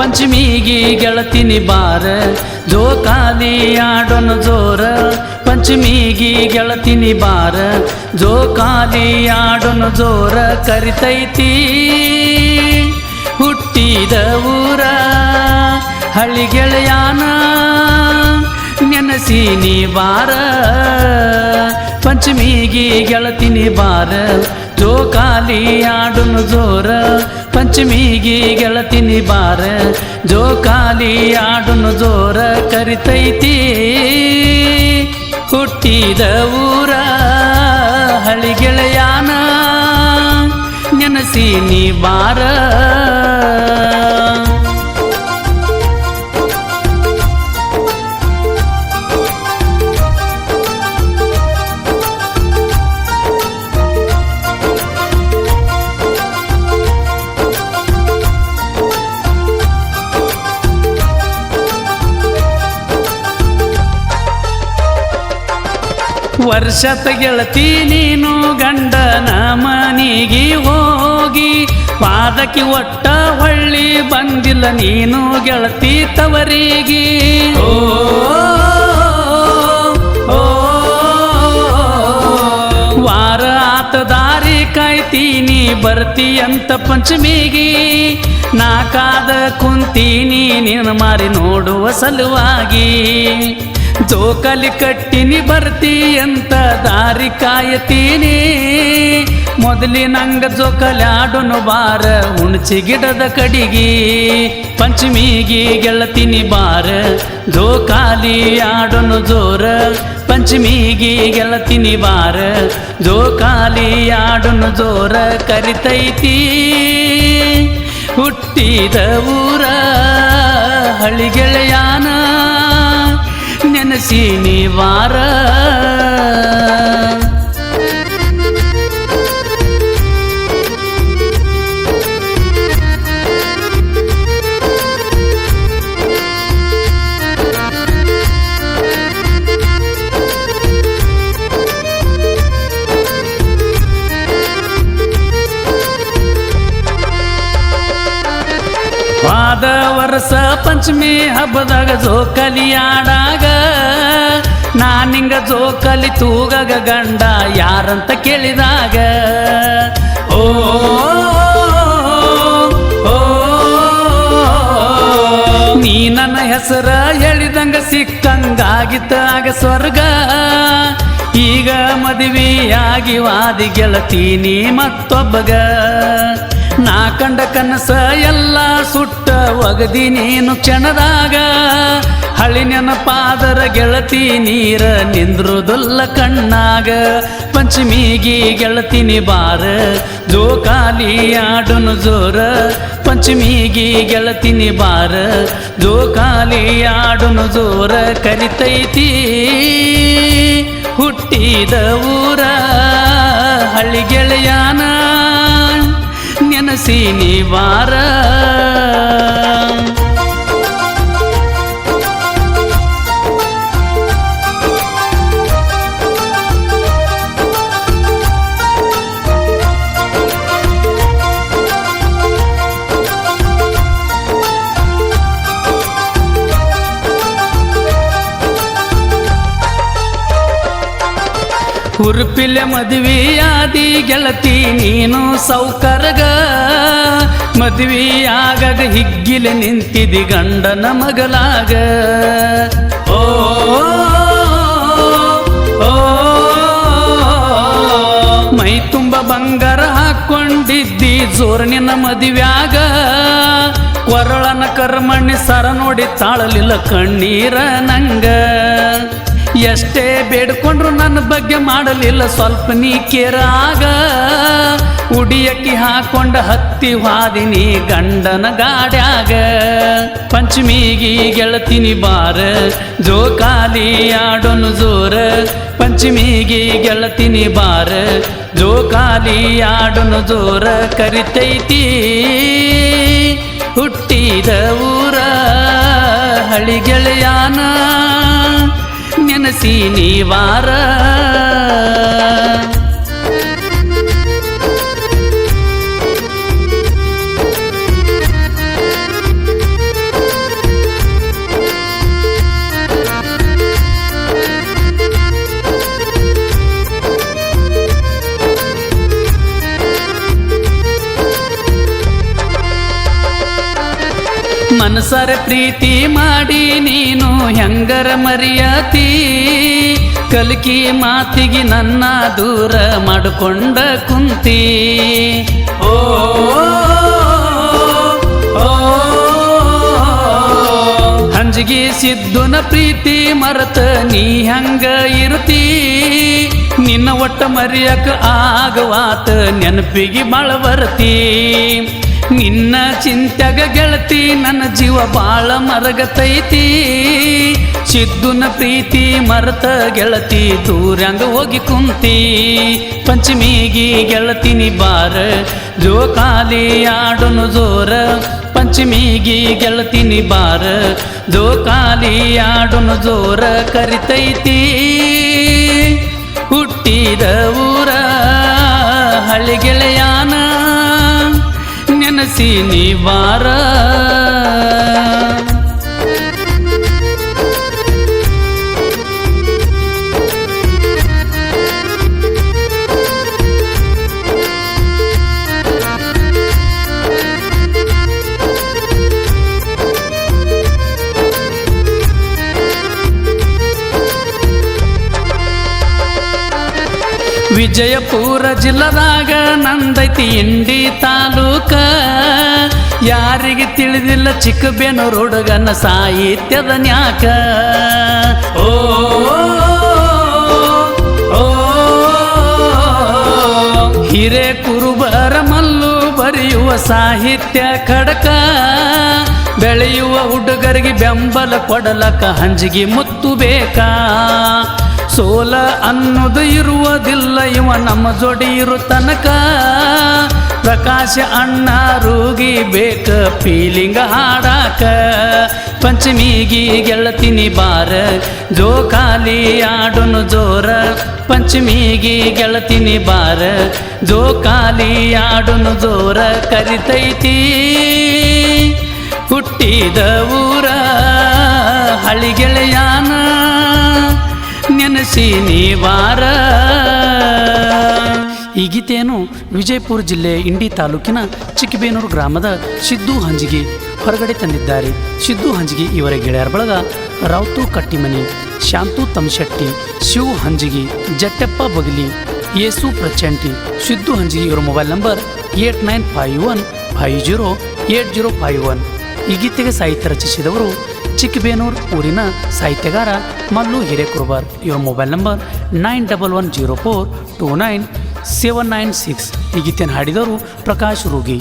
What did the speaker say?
ಪಂಚಮಿಗಿ ಗೆಳತಿನಿ ಬಾರ ಜೋಕಾಲಿ ಆಡೋಣ ಜೋರ ಪಂಚಮಿಗಿ ಗೆಳತಿನಿ ಬಾರ ಜೋಕಾಲಿ ಆಡೋಣ ಜೋರ ಕರಿತೈತಿ ಹುಟ್ಟಿದ ಊರ ಹಳ್ಳಿ ಗೆಳೆಯಾನ ನೆನಸಿನಿ ಬಾರ ಪಂಚಮಿಗಿ ಗೆಳತಿನಿ ಬಾರ ಜೋಕಾಲಿ ಆಡೋಣ ಜೋರ ಪಂಚಮಿಗಿ ಗೆಳತಿನಿ ಬಾರ ಜೋಕಾಲಿ ಆಡೋಣ ಜೋರ ಕರಿತೈತಿ ಹುಟ್ಟಿದ ಊರ ಹಳ್ಳಿ ಗೆಳೆಯಾನ ನೆನಸಿನಿ ಬಾರ ವರ್ಷದ ಗೆಳತಿ ನೀನು ಗಂಡನ ಮನಿಗೆ ಹೋಗಿ ಪಾದಕ್ಕೆ ಒಟ್ಟ ಹೊಳ್ಳಿ ಬಂದಿಲ್ಲ ನೀನು ಗೆಳತಿ ತವರಿಗೆ ವಾರ ಆತ ದಾರಿ ಕಾಯ್ತೀನಿ ಬರ್ತಿ ಅಂತ ಪಂಚಮಿಗೆ ನಾ ಕಾದ ಕುಂತೀನಿ ನೀನು ಮಾರಿ ನೋಡುವ ಸಲುವಾಗಿ ಜೋಕಾಲಿ ಕಟ್ಟಿನಿ ಬರ್ತಿ ಅಂತ ದಾರಿ ಕಾಯತೀನಿ ಮೊದಲಿನಂಗ ಜೋಕಾಲಿ ಆಡೋನು ಬಾರ ಹುಣಚಿ ಗಿಡದ ಕಡಿಗಿ ಪಂಚಮಿಗಿ ಗೆಳತಿನಿ ಬಾರ ಜೋಕಾಲಿ ಆಡೋನು ಜೋರ ಪಂಚಮಿಗಿ ಗೆಳತಿನಿ ಬಾರ ಜೋಕಾಲಿ ಆಡೋನು ಜೋರ ಕರಿತೈತಿ ಹುಟ್ಟಿದ ಊರ ಹಳ್ಳಿ ಗೆಳೆಯಾನ ನೆನಸಿನಿ ವಾರ ವಾದ ವರ್ಷ ಪಂಚಮಿ ಹಬ್ಬದಾಗ ಜೋಕಾಲಿ ಆಡಾಗ ನಾನಿಂಗ ಜೋಕಾಲಿ ತೂಗಗ ಗಂಡ ಯಾರಂತ ಕೇಳಿದಾಗ ಓ ನೀ ನನ್ನ ಹೆಸರ ಹೇಳಿದಂಗ ಸಿಕ್ಕಂಗಾಗಿತ್ತಾಗ ಸ್ವರ್ಗ ಈಗ ಮದುವೆಯಾಗಿ ವಾದಿ ಗೆಳತೀನಿ ಮತ್ತೊಬ್ಬಗ ನಾ ಕಂಡ ಕನಸ ಎಲ್ಲ ಸುಟ್ಟ ಒಗದಿ ನೀನು ಕ್ಷಣದಾಗ ಹಳಿ ನೆನಪಾದರ ಗೆಳತಿ ನೀರ ನಿಂದ್ರುದಲ್ಲ ಕಣ್ಣಾಗ ಪಂಚಮಿಗಿ ಗೆಳತಿನಿ ಬಾರ ಜೋಕಾಲಿ ಆಡೋನು ಜೋರ ಪಂಚಮಿಗಿ ಗೆಳತಿನಿ ಬಾರ ಜೋಕಾಲಿ ಆಡೋನು ಜೋರ ಕರಿತೈತಿ ಹುಟ್ಟಿದ ಊರ ಹಳ್ಳಿ ಗೆಳೆಯಾನ ನೆನಸಿನಿ ವಾರ ಹುರುಪಿಲೆ ಮದುವೆಯಾದಿ ಗೆಳತಿ ನೀನು ಸೌಕರ್ಗ ಮದುವೆಯಾಗದ ಹಿಗ್ಗಿಲೆ ನಿಂತಿದಿ ಗಂಡನ ಮಗಲಾಗ ಓ ಮೈ ತುಂಬ ಬಂಗಾರ ಹಾಕೊಂಡಿದ್ದಿ ಜೋರ್ನಿನ ಮದುವ್ಯಾಗ ಕೊರಳನ ಕರ್ಮಣ್ಣಿ ಸರ ನೋಡಿ ತಾಳಲಿಲ್ಲ ಕಣ್ಣೀರ ನಂಗ ಎಷ್ಟೇ ಬೇಡ್ಕೊಂಡ್ರು ನನ್ನ ಬಗ್ಗೆ ಮಾಡಲಿಲ್ಲ ಸ್ವಲ್ಪ ನೀ ಕೇರಾಗ ಉಡಿಯಕ್ಕಿ ಹಾಕೊಂಡ ಹತ್ತಿ ಹಾದಿನಿ ಗಂಡನ ಗಾಡ್ಯಾಗ ಪಂಚಮಿಗಿ ಗೆಳತಿನಿ ಬಾರ ಜೋಕಾಲಿ ಆಡೋನು ಜೋರ ಪಂಚಮಿಗಿ ಗೆಳತಿನಿ ಬಾರ ಜೋಕಾಲಿ ಆಡೋನು ಜೋರ ಕರಿತೈತಿ ಹುಟ್ಟಿದ ಊರ ಹಳ್ಳಿ ಗೆಳೆಯಾನ ನೆನಸಿನಿ ವಾರ ಮನಸಾರೆ ಪ್ರೀತಿ ಮಾಡಿ ನೀನು ಹೆಂಗರ ಮರಿಯತಿ ಕಲ್ಕಿ ಮಾತಿಗೆ ನನ್ನ ದೂರ ಮಾಡಿಕೊಂಡ ಕುಂತಿ ಓ ಹಂಜಿಗೆ ಸಿದ್ದುನ ಪ್ರೀತಿ ಮರತ ನೀ ಹಂಗ ಇರುತ್ತಿ ನಿನ್ನ ಒಟ್ಟ ಮರಿಯಕ ಆಗವಾತ ನೆನಪಿಗೆ ಬಾಳ ಬರ್ತಿ ನಿನ್ನ ಚಿಂತ್ಯಾಗ ಗೆಳತಿ ನನ್ನ ಜೀವ ಬಾಳ ಮರಗತೈತಿ ಸಿದ್ದುನ ಪ್ರೀತಿ ಮರತ ಗೆಳತಿ ದೂರಂಗ ಹೋಗಿ ಕುಂತಿ ಪಂಚಮಿಗಿ ಗೆಳತಿನಿ ಬಾರ ಜೋಕಾಲಿ ಆಡೋನು ಜೋರ ಪಂಚಮಿಗಿ ಗೆಳತಿನಿ ಬಾರ ಜೋಕಾಲಿ ಆಡೋನು ಜೋರ ಕರಿತೈತಿ ಹುಟ್ಟಿದ ಊರ ಹಳ್ಳಿ ಗೆಳೆಯಾನ ನೆನಸಿ ನೀ ಬಾರ ವಿಜಯಪುರ ಜಿಲ್ಲದಾಗ ನಂದೈತಿ ಇಂಡಿ ತಾಲೂಕ ಯಾರಿಗೆ ತಿಳಿದಿಲ್ಲ ಚಿಕ್ಕಬೇನೂರು ಹುಡುಗನ ಸಾಹಿತ್ಯದ ನ್ಯಾಕ ಓ ಹಿರೇ ಕುರುಬರ ಮಲ್ಲು ಬರೆಯುವ ಸಾಹಿತ್ಯ ಖಡಕ ಬೆಳೆಯುವ ಹುಡುಗರಿಗೆ ಬೆಂಬಲ ಕೊಡಲಕ ಹಂಜಿಗೆ ಮುತ್ತು ಬೇಕಾ ಸೋಲ ಅನ್ನೋದು ಇರುವುದಿಲ್ಲ ಇವ ನಮ್ಮ ಜೋಡಿ ಇರು ತನಕ ಪ್ರಕಾಶ ಅಣ್ಣ ರೂಗಿ ಬೇಕ ಫೀಲಿಂಗ ಹಾಡಾಕ ಪಂಚಮಿಗಿ ಗೆಳತಿನಿ ಬಾರ ಜೋಕಾಲಿ ಆಡೋನು ಜೋರ ಪಂಚಮಿಗಿ ಗೆಳತಿನಿ ಬಾರ ಜೋಕಾಲಿ ಆಡೋನು ಜೋರ ಕರಿತೈತಿ ಹುಟ್ಟಿದ ಊರ ಹಳ್ಳಿ ಗೆಳೆಯಾನ ನೆನಸಿ ನೀ ಬಾರ. ಈ ಗೀತೆಯನ್ನು ವಿಜಯಪುರ ಜಿಲ್ಲೆ ಇಂಡಿ ತಾಲೂಕಿನ ಚಿಕ್ಕಬೇನೂರು ಗ್ರಾಮದ ಸಿದ್ದು ಹಂಜಿಗೆ ಹೊರಗಡೆ ತಂದಿದ್ದಾರೆ. ಸಿದ್ದು ಹಂಜಿಗೆ ಇವರ ಗೆಳೆಯರ ಬಳಗ ರಾವ್ತು ಕಟ್ಟಿಮನಿ, ಶಾಂತು ತಮಶೆಟ್ಟಿ, ಶಿವ್ ಹಂಜಿಗೆ, ಜಟ್ಟಪ್ಪ ಬಗಲಿ, ಯೇಸು ಪ್ರಚಂಟಿ. ಸಿದ್ದು ಹಂಜಿಗೆ ಇವರ ಮೊಬೈಲ್ ನಂಬರ್ 8951508051. ಈ ಗೀತೆಗೆ ಸಾಹಿತ್ಯ ರಚಿಸಿದವರು ಚಿಕ್ಕಬೇನೂರು ಊರಿನ ಸಾಹಿತ್ಯಗಾರ ಮಲ್ಲು ಹಿರೇಕುರ್ಬಾರ್. ಇವರ ಮೊಬೈಲ್ ನಂಬರ್ 9110429796. ಈ ಗೀತೆಯನ್ನು ಹಾಡಿದವರು ಪ್ರಕಾಶ್ ರೂಗಿ.